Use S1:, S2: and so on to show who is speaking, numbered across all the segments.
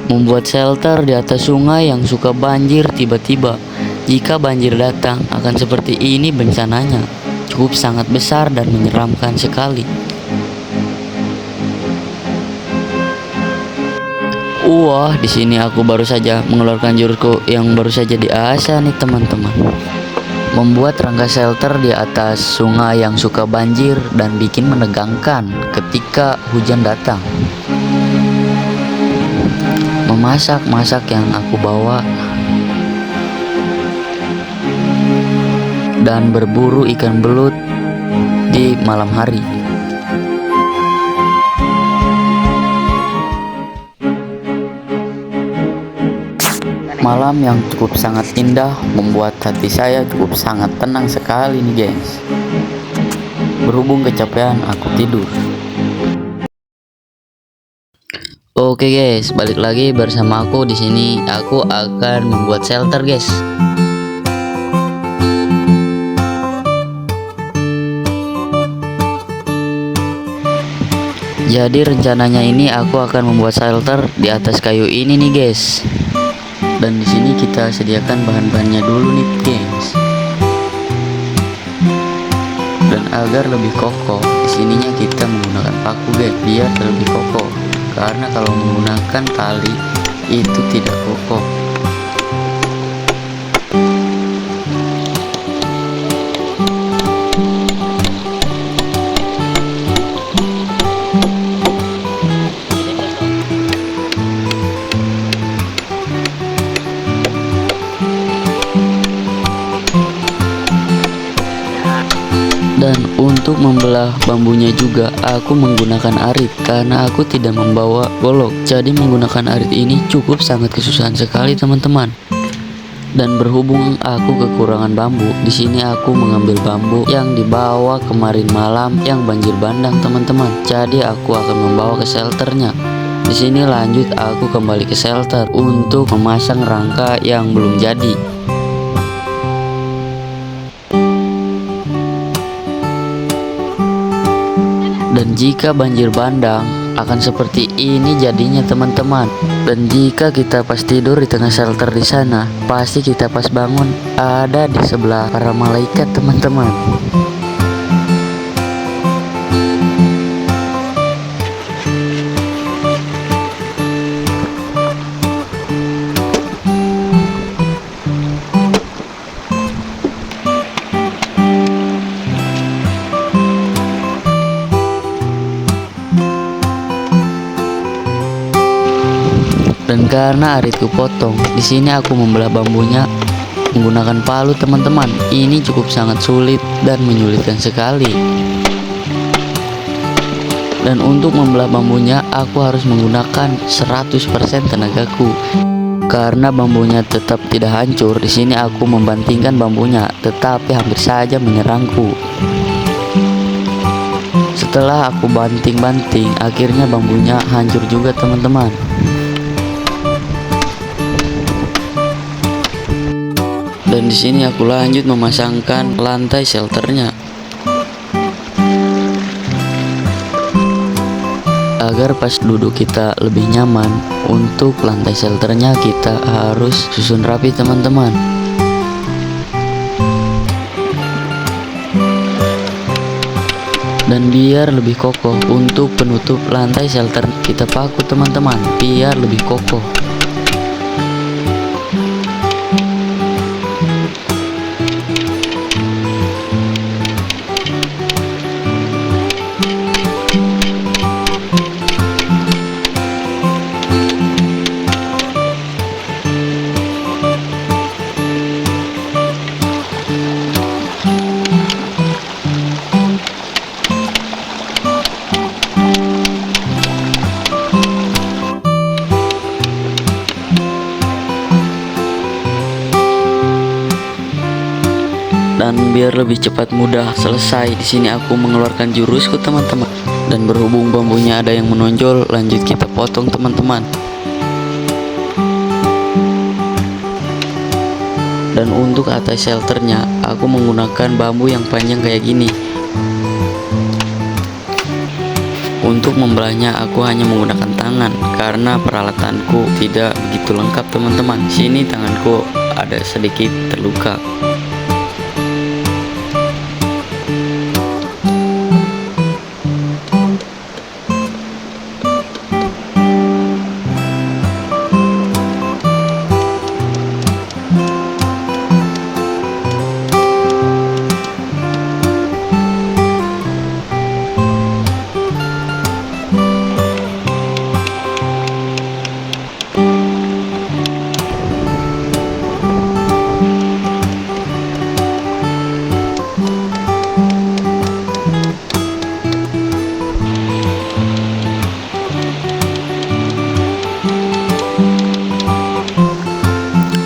S1: Membuat shelter di atas sungai yang suka banjir tiba-tiba. Jika banjir datang, akan seperti ini bencananya. Cukup sangat besar dan menyeramkan sekali. Wah, di sini aku baru saja mengeluarkan jurusku yang baru saja diasah nih teman-teman. Membuat rangka shelter di atas sungai yang suka banjir dan bikin menegangkan ketika hujan datang. Memasak yang aku bawa dan berburu ikan belut di malam hari. Malam yang cukup sangat indah membuat hati saya cukup sangat tenang sekali nih guys. Berhubung kecapean aku tidur. Oke guys, balik lagi bersama aku di sini. Aku akan membuat shelter guys. Jadi rencananya ini aku akan membuat shelter di atas kayu ini nih guys. Dan di sini kita sediakan bahan-bahannya dulu nih guys. Dan agar lebih kokoh, di sininya kita menggunakan paku guys, biar lebih kokoh. Karena kalau menggunakan tali itu tidak kokoh. Dan untuk membelah bambunya juga aku menggunakan arit karena aku tidak membawa golok. Jadi menggunakan arit ini cukup sangat kesusahan sekali teman-teman. Dan berhubung aku kekurangan bambu, di sini aku mengambil bambu yang dibawa kemarin malam yang banjir bandang teman-teman. Jadi aku akan membawa ke shelternya. Di sini lanjut aku kembali ke shelter untuk memasang rangka yang belum jadi. Dan jika banjir bandang akan seperti ini jadinya teman-teman. Dan jika kita pas tidur di tengah shelter di sana, pasti kita pas bangun ada di sebelah para malaikat teman-teman. Dan karena aritku potong, di sini aku membelah bambunya menggunakan palu teman-teman. Ini cukup sangat sulit dan menyulitkan sekali. Dan untuk membelah bambunya aku harus menggunakan 100% tenagaku. Karena bambunya tetap tidak hancur, di sini aku membantingkan bambunya, tetapi hampir saja menyerangku. Setelah aku banting-banting, akhirnya bambunya hancur juga teman-teman. Dan di sini aku lanjut memasangkan lantai shelternya. Agar pas duduk kita lebih nyaman, untuk lantai shelternya kita harus susun rapi teman-teman. Dan biar lebih kokoh, untuk penutup lantai shelter kita paku teman-teman, biar lebih kokoh. Dan biar lebih cepat mudah selesai, di sini aku mengeluarkan jurusku teman-teman. Dan berhubung bambunya ada yang menonjol, lanjut kita potong teman-teman. Dan untuk atas shelternya aku menggunakan bambu yang panjang kayak gini. Untuk membelahnya aku hanya menggunakan tangan karena peralatanku tidak begitu lengkap teman-teman. Sini tanganku ada sedikit terluka.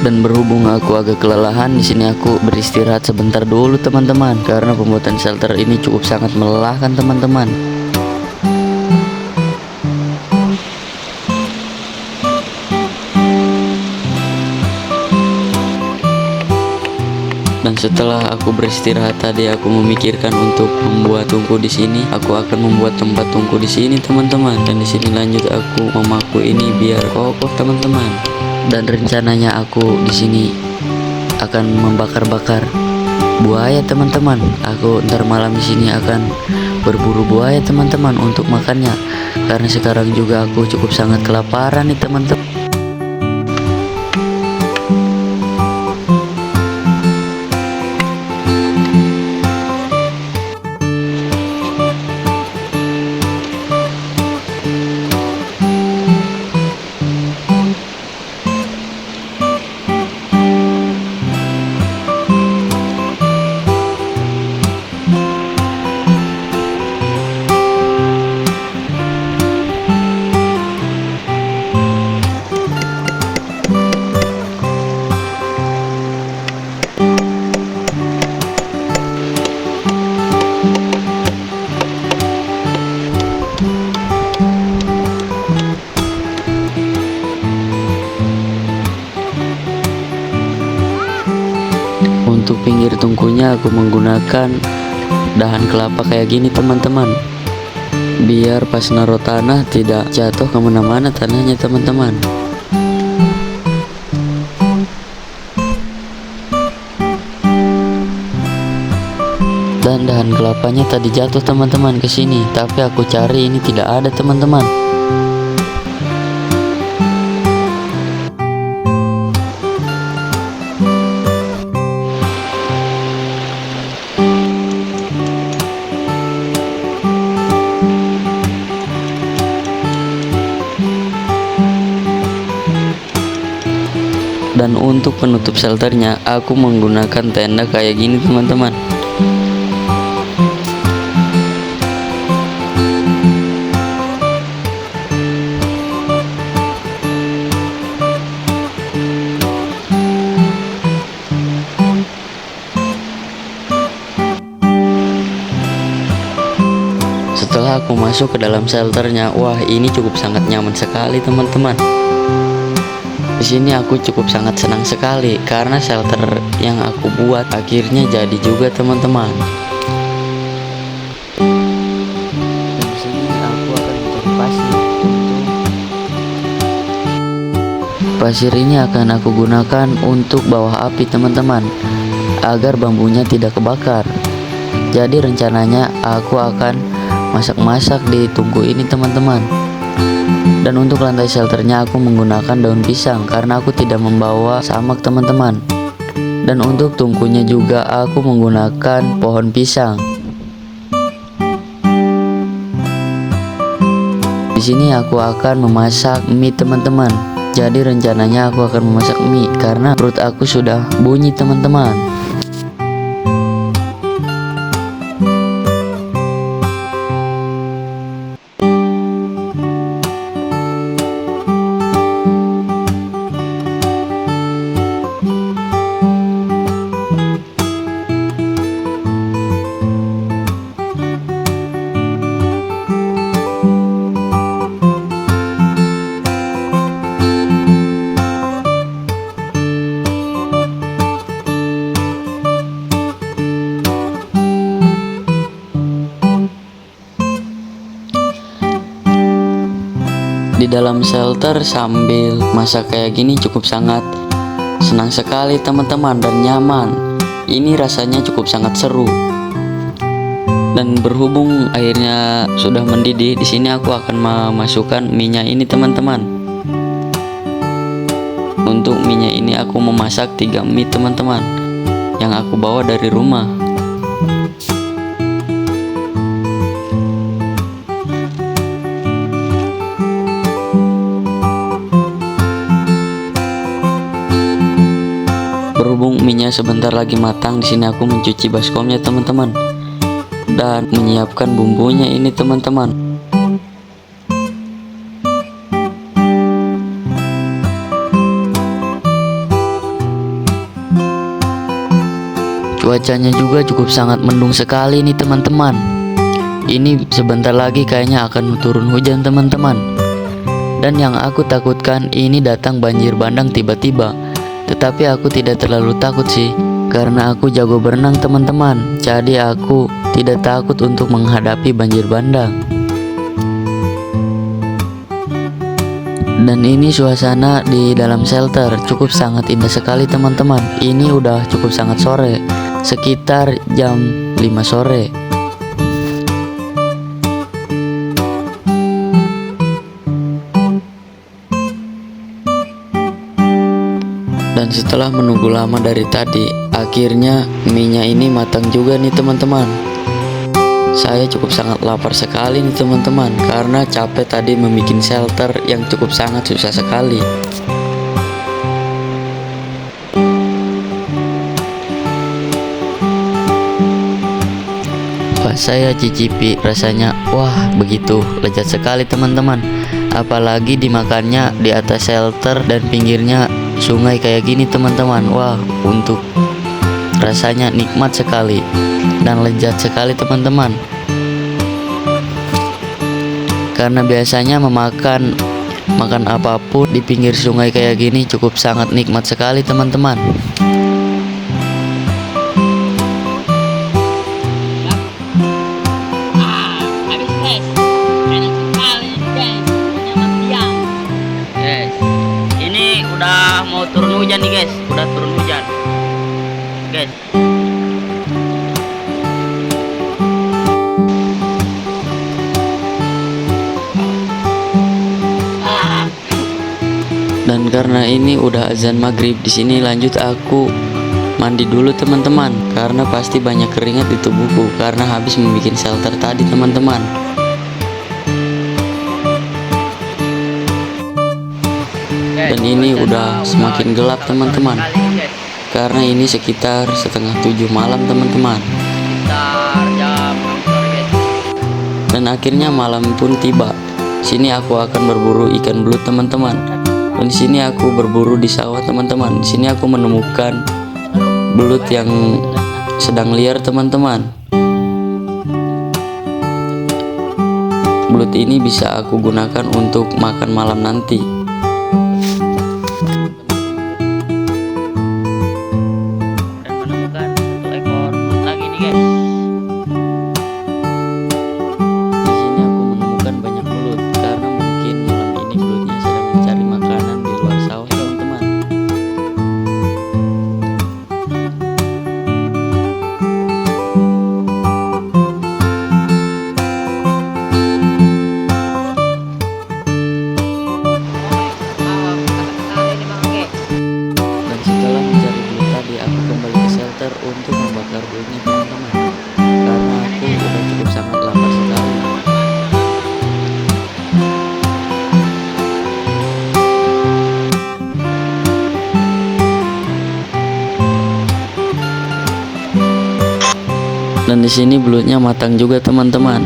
S1: Dan berhubung aku agak kelelahan, di sini aku beristirahat sebentar dulu teman-teman, karena pembuatan shelter ini cukup sangat melelahkan teman-teman. Dan setelah aku beristirahat tadi, aku memikirkan untuk membuat tungku di sini. Aku akan membuat tempat tungku di sini teman-teman. Dan di sini lanjut aku memaku ini biar kokoh teman-teman. Dan rencananya aku di sini akan membakar-bakar buaya teman-teman. Aku ntar malam di sini akan berburu buaya teman-teman untuk makannya. Karena sekarang juga aku cukup sangat kelaparan nih teman-teman. Untuk pinggir tungkunya aku menggunakan dahan kelapa kayak gini teman-teman, biar pas naruh tanah tidak jatuh kemana-mana tanahnya teman-teman. Dan dahan kelapanya tadi jatuh teman-teman ke sini, tapi aku cari ini tidak ada teman-teman. Dan untuk penutup shelternya aku menggunakan tenda kayak gini teman-teman. Setelah aku masuk ke dalam shelternya, wah ini cukup sangat nyaman sekali teman-teman. Di sini aku cukup sangat senang sekali karena shelter yang aku buat akhirnya jadi juga teman-teman. Dan di sini aku akan mencari pasir. Pasir ini akan aku gunakan untuk bawah api teman-teman, agar bambunya tidak kebakar. Jadi rencananya aku akan masak-masak di tungku ini teman-teman. Dan untuk lantai shelternya aku menggunakan daun pisang karena aku tidak membawa samak teman-teman. Dan untuk tungkunya juga aku menggunakan pohon pisang. Di sini aku akan memasak mie teman-teman. Jadi rencananya aku akan memasak mie karena perut aku sudah bunyi teman-teman. dalam shelter sambil masak kayak gini cukup sangat senang sekali teman-teman dan nyaman. Ini rasanya cukup sangat seru. Dan berhubung airnya sudah mendidih, di sini aku akan memasukkan minyak ini teman-teman. Untuk minyak ini aku memasak 3 mie teman-teman yang aku bawa dari rumah. Berhubung minyak sebentar lagi matang, di sini aku mencuci baskomnya teman-teman dan menyiapkan bumbunya ini teman-teman. Cuacanya juga cukup sangat mendung sekali nih teman-teman. Ini sebentar lagi kayaknya akan turun hujan teman-teman. Dan yang aku takutkan ini datang banjir bandang tiba-tiba. Tetapi aku tidak terlalu takut sih, karena aku jago berenang teman-teman. Jadi aku tidak takut untuk menghadapi banjir bandang. Dan ini suasana di dalam shelter cukup sangat indah sekali teman-teman. Ini udah cukup sangat sore, sekitar jam 5 sore. Dan setelah menunggu lama dari tadi, akhirnya minyak ini matang juga nih teman-teman. Saya cukup sangat lapar sekali nih teman-teman, karena capek tadi membuat shelter yang cukup sangat susah sekali. Pas saya cicipi rasanya, wah begitu lezat sekali teman-teman. Apalagi dimakannya di atas shelter dan pinggirnya sungai kayak gini teman-teman. Wah, untuk rasanya nikmat sekali dan lezat sekali teman-teman. Karena biasanya memakan apapun di pinggir sungai kayak gini cukup sangat nikmat sekali teman-teman.
S2: Udah mau turun hujan nih guys, udah turun hujan guys.
S1: Dan karena ini udah azan maghrib, di sini lanjut aku mandi dulu teman-teman, karena pasti banyak keringat di tubuhku karena habis membuat shelter tadi teman-teman. Dan ini udah semakin gelap teman-teman, karena ini sekitar setengah 7 malam teman-teman. Dan akhirnya malam pun tiba. Sini aku akan berburu ikan belut teman-teman. Dan di sini aku berburu di sawah teman-teman. Di sini aku menemukan belut yang sedang liar teman-teman. Belut ini bisa aku gunakan untuk makan malam nanti. Untuk membakar bulutnya teman-teman, karena aku udah cukup sangat lapar sekali. Dan di sini belutnya matang juga teman-teman.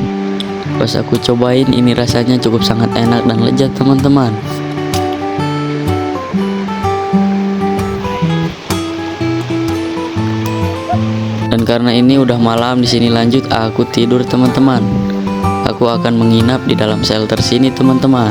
S1: Pas aku cobain, ini rasanya cukup sangat enak dan lezat teman-teman. Dan karena ini udah malam, di sini lanjut aku tidur teman-teman. Aku akan menginap di dalam shelter sini teman-teman.